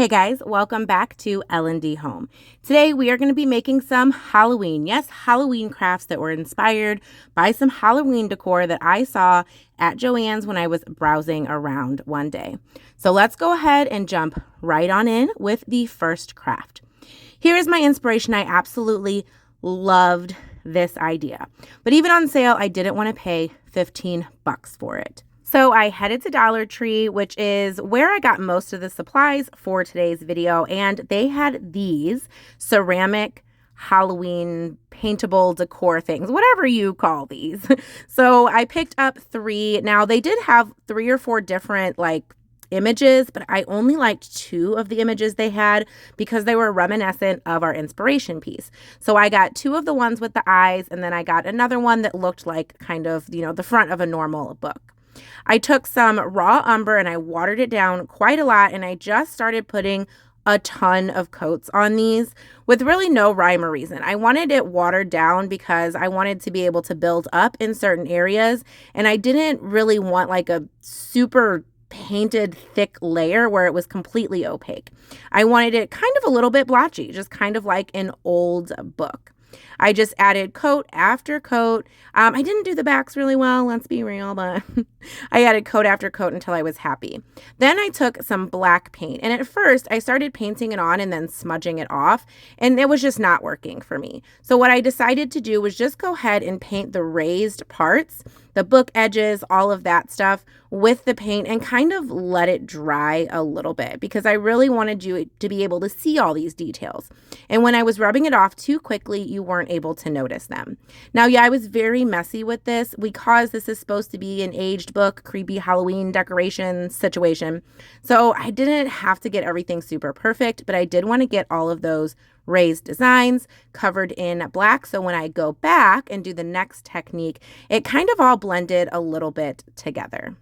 Hey guys, welcome back to L&D Home. Today we are going to be making some Halloween, yes, Halloween crafts that were inspired by some Halloween decor that I saw at JoAnn's when I was browsing around one day. So let's go ahead and jump right on in with the first craft. Here is my inspiration. I absolutely loved this idea, but even on sale, I didn't want to pay $15 for it. So I headed to Dollar Tree, which is where I got most of the supplies for today's video, and they had these ceramic Halloween paintable decor things, whatever you call these. So I picked up 3. Now they did have 3 or 4 different images, but I only liked 2 of the images they had because they were reminiscent of our inspiration piece. So I got 2 of the ones with the eyes, and then I got another one that looked like kind of, the front of a normal book. I took some raw umber and I watered it down quite a lot, and I just started putting a ton of coats on these with really no rhyme or reason. I wanted it watered down because I wanted to be able to build up in certain areas, and I didn't really want like a super painted thick layer where it was completely opaque. I wanted it kind of a little bit blotchy, just kind of like an old book. I just added coat after coat. I didn't do the backs really well, let's be real, but I added coat after coat until I was happy. Then I took some black paint, and at first I started painting it on and then smudging it off, and it was just not working for me. So what I decided to do was just go ahead and paint the raised parts, the book edges, all of that stuff with the paint, and kind of let it dry a little bit because I really wanted you to be able to see all these details. And when I was rubbing it off too quickly, you weren't able to notice them. Now, yeah, I was very messy with this because this is supposed to be an aged book, creepy Halloween decoration situation. So I didn't have to get everything super perfect, but I did want to get all of those raised designs covered in black. So when I go back and do the next technique, it kind of all blended a little bit together.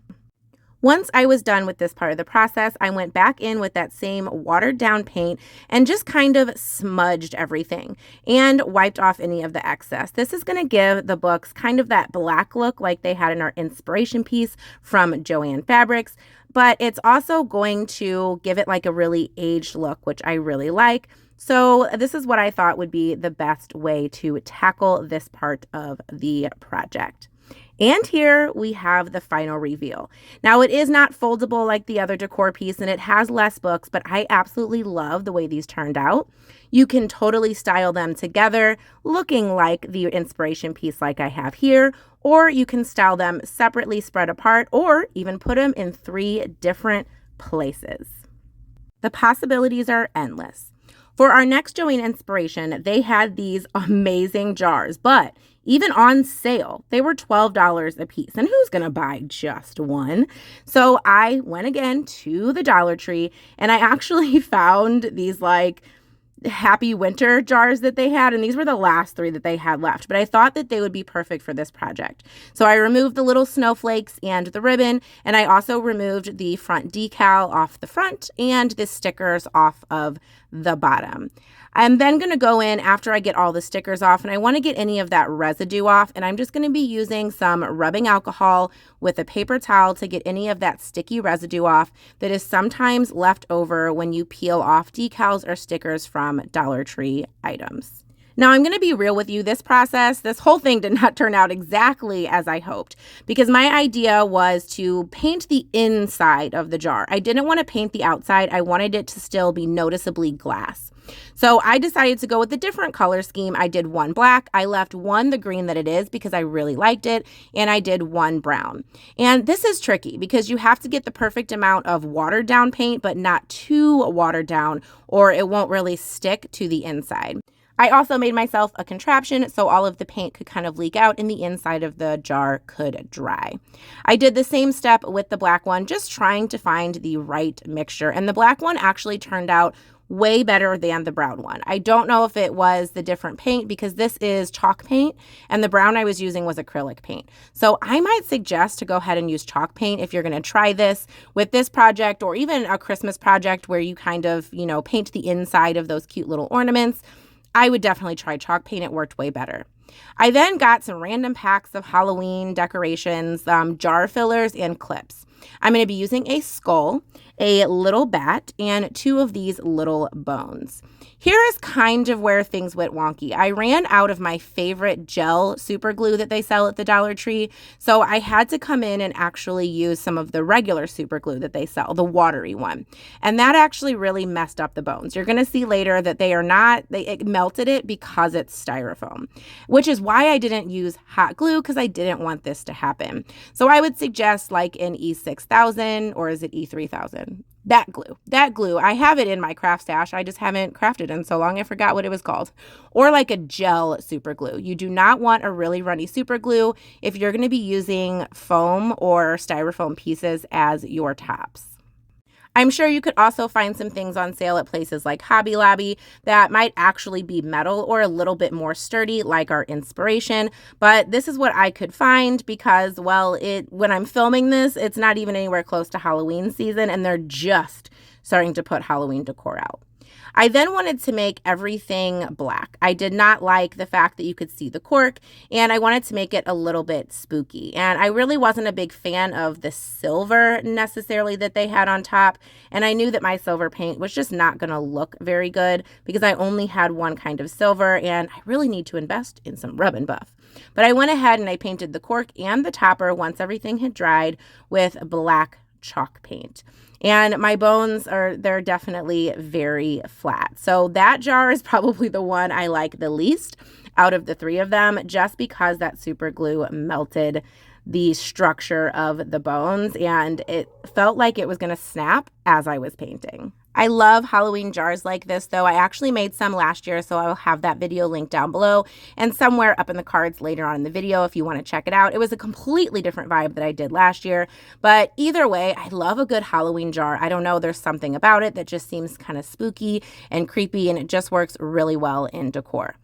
Once I was done with this part of the process, I went back in with that same watered down paint and just kind of smudged everything and wiped off any of the excess. This is going to give the books kind of that black look like they had in our inspiration piece from JoAnn Fabrics, but it's also going to give it like a really aged look, which I really like. So this is what I thought would be the best way to tackle this part of the project. And here we have the final reveal. Now, it is not foldable like the other decor piece, and it has less books, but I absolutely love the way these turned out. You can totally style them together, looking like the inspiration piece like I have here, or you can style them separately, spread apart, or even put them in 3 different places. The possibilities are endless. For our next JoAnn inspiration, they had these amazing jars, but even on sale, they were $12 a piece. And who's going to buy just one? So I went again to the Dollar Tree, and I actually found these happy winter jars that they had, and these were the last 3 that they had left, but I thought that they would be perfect for this project. So I removed the little snowflakes and the ribbon, and I also removed the front decal off the front and the stickers off of the bottom. I'm then going to go in after I get all the stickers off, and I want to get any of that residue off, and I'm just going to be using some rubbing alcohol with a paper towel to get any of that sticky residue off that is sometimes left over when you peel off decals or stickers from Dollar Tree items. Now, I'm going to be real with you. This whole thing did not turn out exactly as I hoped because my idea was to paint the inside of the jar. I didn't want to paint the outside. I wanted it to still be noticeably glass. So I decided to go with a different color scheme. I did 1 black. I left 1 the green that it is because I really liked it. And I did 1 brown. And this is tricky because you have to get the perfect amount of watered down paint, but not too watered down, or it won't really stick to the inside. I also made myself a contraption so all of the paint could kind of leak out and the inside of the jar could dry. I did the same step with the black one, just trying to find the right mixture. And the black one actually turned out way better than the brown one. I don't know if it was the different paint because this is chalk paint and the brown I was using was acrylic paint. So I might suggest to go ahead and use chalk paint if you're going to try this with this project or even a Christmas project where you kind of, paint the inside of those cute little ornaments. I would definitely try chalk paint. It worked way better. I then got some random packs of Halloween decorations, jar fillers, and clips. I'm going to be using a skull, a little bat, and 2 of these little bones. Here is kind of where things went wonky. I ran out of my favorite gel super glue that they sell at the Dollar Tree, so I had to come in and actually use some of the regular super glue that they sell, the watery one. And that actually really messed up the bones. You're going to see later that it melted it because it's styrofoam, which is why I didn't use hot glue, because I didn't want this to happen. So I would suggest like an E6000, or is it E3000? That glue. I have it in my craft stash. I just haven't crafted in so long. I forgot what it was called. Or like a gel super glue. You do not want a really runny super glue if you're going to be using foam or styrofoam pieces as your tops. I'm sure you could also find some things on sale at places like Hobby Lobby that might actually be metal or a little bit more sturdy, like our Inspiration. But this is what I could find because, well, when I'm filming this, it's not even anywhere close to Halloween season, and they're just starting to put Halloween decor out. I then wanted to make everything black. I did not like the fact that you could see the cork, and I wanted to make it a little bit spooky. And I really wasn't a big fan of the silver necessarily that they had on top, and I knew that my silver paint was just not going to look very good because I only had one kind of silver, and I really need to invest in some rub and buff. But I went ahead and I painted the cork and the topper once everything had dried with black chalk paint. And my bones they're definitely very flat. So that jar is probably the one I like the least out of the 3 of them, just because that super glue melted the structure of the bones and it felt like it was going to snap as I was painting. I love Halloween jars like this, though. I actually made some last year, so I'll have that video linked down below and somewhere up in the cards later on in the video if you want to check it out. It was a completely different vibe that I did last year, but either way, I love a good Halloween jar. I don't know, there's something about it that just seems kind of spooky and creepy, and it just works really well in decor.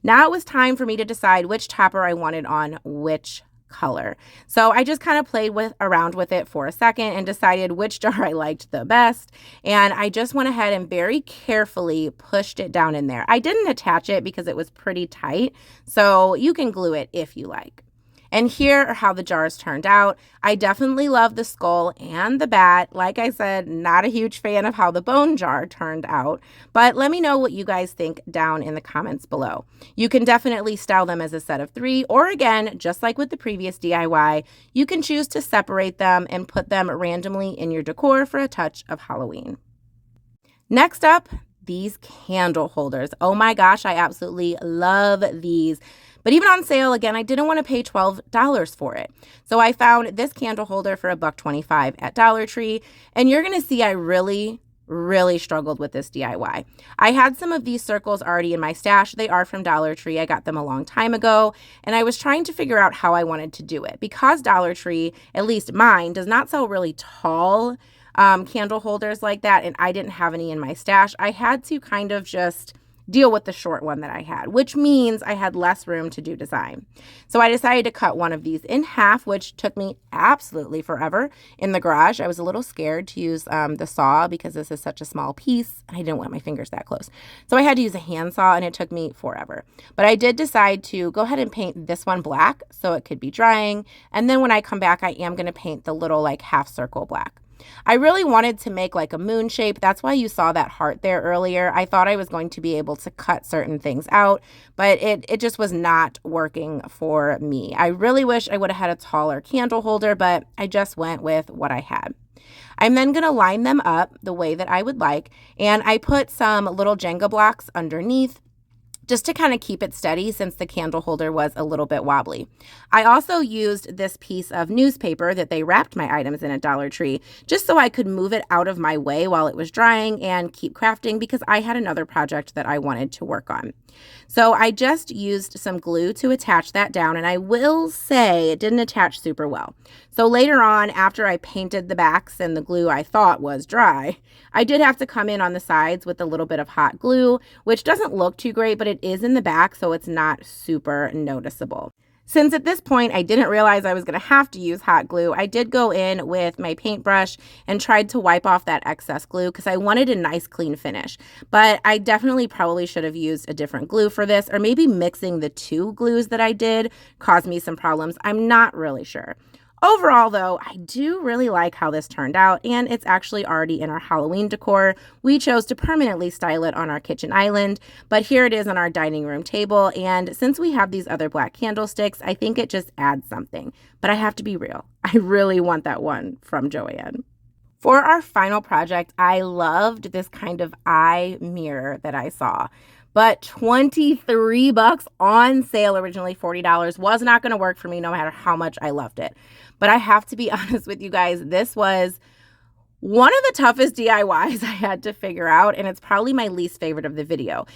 Now it was time for me to decide which topper I wanted on which color. So I just kind of played around with it for a second and decided which jar I liked the best. And I just went ahead and very carefully pushed it down in there. I didn't attach it because it was pretty tight, so you can glue it if you like. And here are how the jars turned out. I definitely love the skull and the bat. Like I said, not a huge fan of how the bone jar turned out, but let me know what you guys think down in the comments below. You can definitely style them as a set of 3, or again, just like with the previous DIY, you can choose to separate them and put them randomly in your decor for a touch of Halloween. Next up, these candle holders. Oh my gosh, I absolutely love these. But even on sale, again, I didn't want to pay $12 for it. So I found this candle holder for $1.25 at Dollar Tree. And you're going to see I really struggled with this DIY. I had some of these circles already in my stash. They are from Dollar Tree. I got them a long time ago. And I was trying to figure out how I wanted to do it. Because Dollar Tree, at least mine, does not sell really tall candle holders like that. And I didn't have any in my stash. I had to kind of just deal with the short one that I had, which means I had less room to do design. So I decided to cut one of these in half, which took me absolutely forever in the garage. I was a little scared to use the saw because this is such a small piece and I didn't want my fingers that close. So I had to use a handsaw and it took me forever. But I did decide to go ahead and paint this one black so it could be drying. And then when I come back, I am going to paint the little like half circle black. I really wanted to make like a moon shape. That's why you saw that heart there earlier. I thought I was going to be able to cut certain things out, but it just was not working for me. I really wish I would have had a taller candle holder, but I just went with what I had. I'm then going to line them up the way that I would like, and I put some little Jenga blocks underneath just to kind of keep it steady since the candle holder was a little bit wobbly. I also used this piece of newspaper that they wrapped my items in at Dollar Tree just so I could move it out of my way while it was drying and keep crafting because I had another project that I wanted to work on. So I just used some glue to attach that down, and I will say it didn't attach super well. So later on, after I painted the backs and the glue I thought was dry, I did have to come in on the sides with a little bit of hot glue, which doesn't look too great, but it is in the back, so it's not super noticeable. Since at this point I didn't realize I was going to have to use hot glue, I did go in with my paintbrush and tried to wipe off that excess glue because I wanted a nice clean finish. But I definitely probably should have used a different glue for this, or maybe mixing the 2 glues that I did caused me some problems. I'm not really sure. Overall, though, I do really like how this turned out, and it's actually already in our Halloween decor. We chose to permanently style it on our kitchen island, but here it is on our dining room table, and since we have these other black candlesticks, I think it just adds something. But I have to be real, I really want that one from JoAnn. For our final project, I loved this kind of eye mirror that I saw. But 23 bucks on sale, originally $40, was not going to work for me no matter how much I loved it. But I have to be honest with you guys, this was one of the toughest DIYs I had to figure out, and it's probably my least favorite of the video.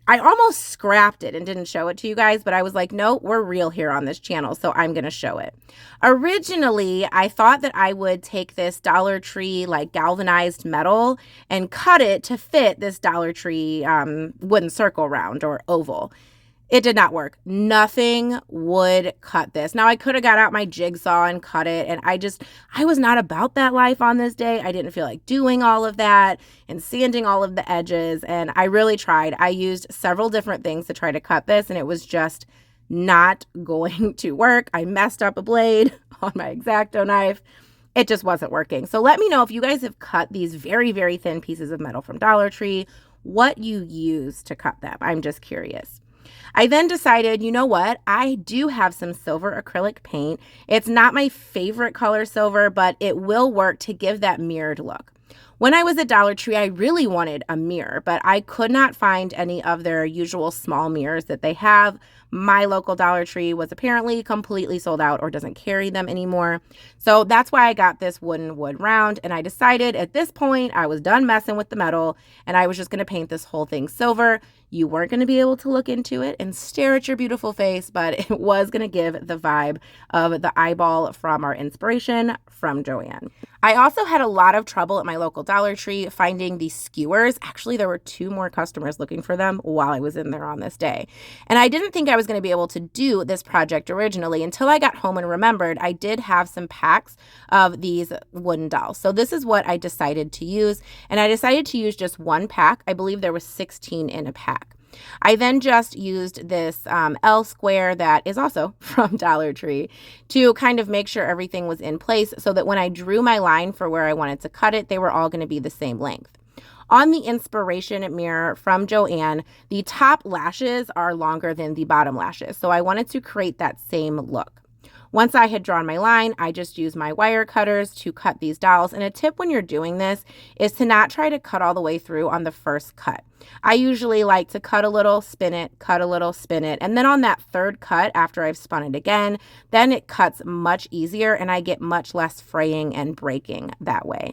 I almost scrapped it and didn't show it to you guys, but I was like, no, we're real here on this channel, so I'm going to show it. Originally, I thought that I would take this Dollar Tree like galvanized metal and cut it to fit this Dollar Tree wooden circle round or oval. It did not work. Nothing would cut this. Now, I could have got out my jigsaw and cut it, and I was not about that life on this day. I didn't feel like doing all of that and sanding all of the edges, and I really tried. I used several different things to try to cut this, and it was just not going to work. I messed up a blade on my X-Acto knife. It just wasn't working. So let me know if you guys have cut these very, very thin pieces of metal from Dollar Tree, what you use to cut them. I'm just curious. I then decided, you know what? I do have some silver acrylic paint. It's not my favorite color silver, but it will work to give that mirrored look. When I was at Dollar Tree, I really wanted a mirror, but I could not find any of their usual small mirrors that they have. My local Dollar Tree was apparently completely sold out or doesn't carry them anymore. So that's why I got this wooden wood round, and I decided at this point I was done messing with the metal and I was just going to paint this whole thing silver. You weren't going to be able to look into it and stare at your beautiful face, but it was going to give the vibe of the eyeball from our inspiration from JoAnn. I also had a lot of trouble at my local Dollar Tree finding these skewers. Actually, there were 2 more customers looking for them while I was in there on this day. And I didn't think I was going to be able to do this project originally until I got home and remembered I did have some packs of these wooden dolls. So this is what I decided to use. And I decided to use just 1 pack. I believe there was 16 in a pack. I then just used this L square that is also from Dollar Tree to kind of make sure everything was in place so that when I drew my line for where I wanted to cut it, they were all going to be the same length. On the inspiration mirror from JoAnn, the top lashes are longer than the bottom lashes, so I wanted to create that same look. Once I had drawn my line, I just used my wire cutters to cut these dolls. And a tip when you're doing this is to not try to cut all the way through on the first cut. I usually like to cut a little, spin it, cut a little, spin it. And then on that third cut, after I've spun it again, then it cuts much easier and I get much less fraying and breaking that way.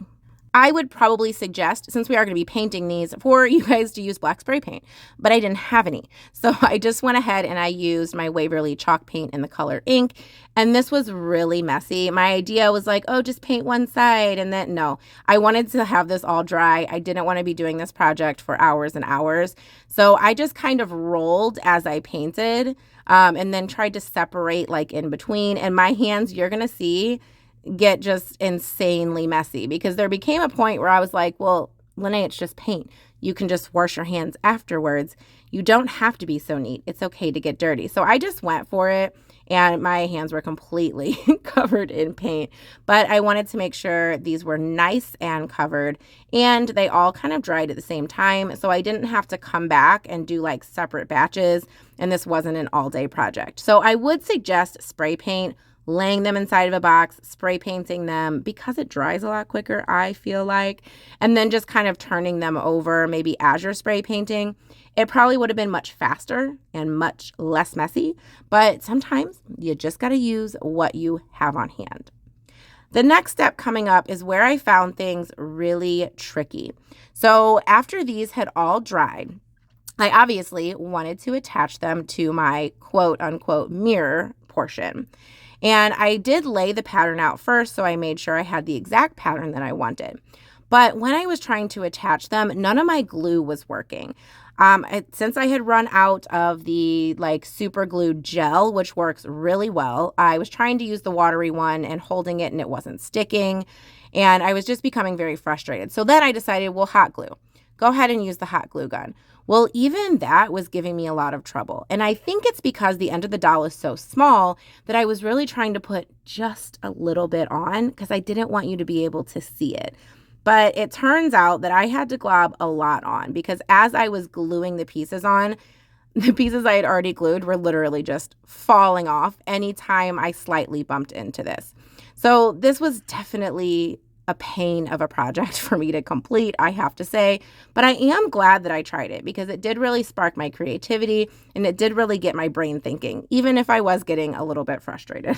I would probably suggest, since we are going to be painting these, for you guys to use black spray paint, but I didn't have any. So I just went ahead and I used my Waverly chalk paint in the color ink, and this was really messy. My idea was like, oh, just paint one side, and then no. I wanted to have this all dry. I didn't want to be doing this project for hours and hours. So I just kind of rolled as I painted, and then tried to separate like in between. And my hands, you're going to see, get just insanely messy because there became a point where I was like, well, Lene, it's just paint. You can just wash your hands afterwards. You don't have to be so neat. It's okay to get dirty. So I just went for it and my hands were completely covered in paint. But I wanted to make sure these were nice and covered and they all kind of dried at the same time. So I didn't have to come back and do like separate batches, and this wasn't an all-day project. So I would suggest spray paint, laying them inside of a box, spray painting them because it dries a lot quicker, I feel like, and then just kind of turning them over maybe as you're spray painting. It probably would have been much faster and much less messy, but sometimes you just got to use what you have on hand. The next step coming up is where I found things really tricky. So after these had all dried, I obviously wanted to attach them to my quote unquote mirror portion. And I did lay the pattern out first, so I made sure I had the exact pattern that I wanted. But when I was trying to attach them, none of my glue was working. Since I had run out of the like super glue gel, which works really well, I was trying to use the watery one and holding it and it wasn't sticking. And I was just becoming very frustrated. So then I decided, well, hot glue. go ahead and use the hot glue gun. Well, even that was giving me a lot of trouble. And I think it's because the end of the doll is so small that I was really trying to put just a little bit on because I didn't want you to be able to see it. But it turns out that I had to glob a lot on because as I was gluing the pieces on, the pieces I had already glued were literally just falling off anytime I slightly bumped into this. So this was definitely a pain of a project for me to complete, I have to say. But I am glad that I tried it because it did really spark my creativity and it did really get my brain thinking, even if I was getting a little bit frustrated.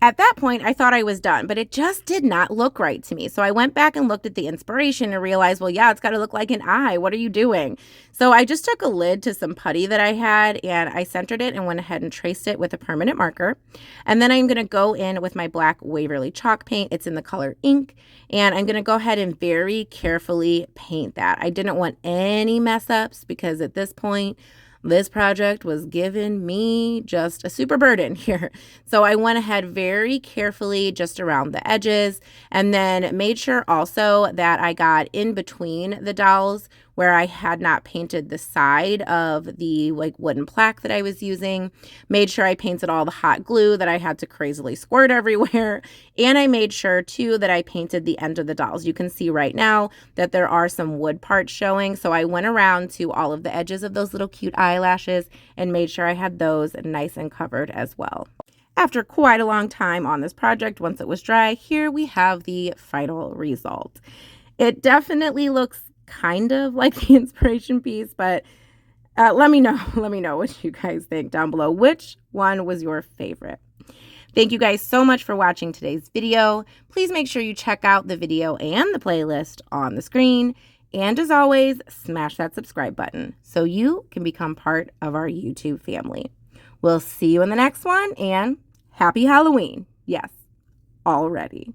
At that point, I thought I was done, but it just did not look right to me. So I went back and looked at the inspiration and realized, well, yeah, it's got to look like an eye. What are you doing? So I just took a lid to some putty that I had and I centered it and went ahead and traced it with a permanent marker. And then I'm going to go in with my black Waverly chalk paint. It's in the color ink. And I'm going to go ahead and very carefully paint that. I didn't want any mess ups because at this point, this project was giving me just a super burden here. So I went ahead very carefully just around the edges and then made sure also that I got in between the dolls where I had not painted the side of the wooden plaque that I was using. Made sure I painted all the hot glue that I had to crazily squirt everywhere. And I made sure too that I painted the end of the dolls. You can see right now that there are some wood parts showing. So I went around to all of the edges of those little cute eyelashes and made sure I had those nice and covered as well. After quite a long time on this project, once it was dry, here we have the final result. It definitely looks kind of like the inspiration piece, but let me know what you guys think down below. Which one was your favorite? Thank you guys so much for watching today's video. Please make sure you check out the video and the playlist on the screen. And as always, smash that subscribe button so you can become part of our YouTube family. We'll see you in the next one, and happy Halloween. Yes, already.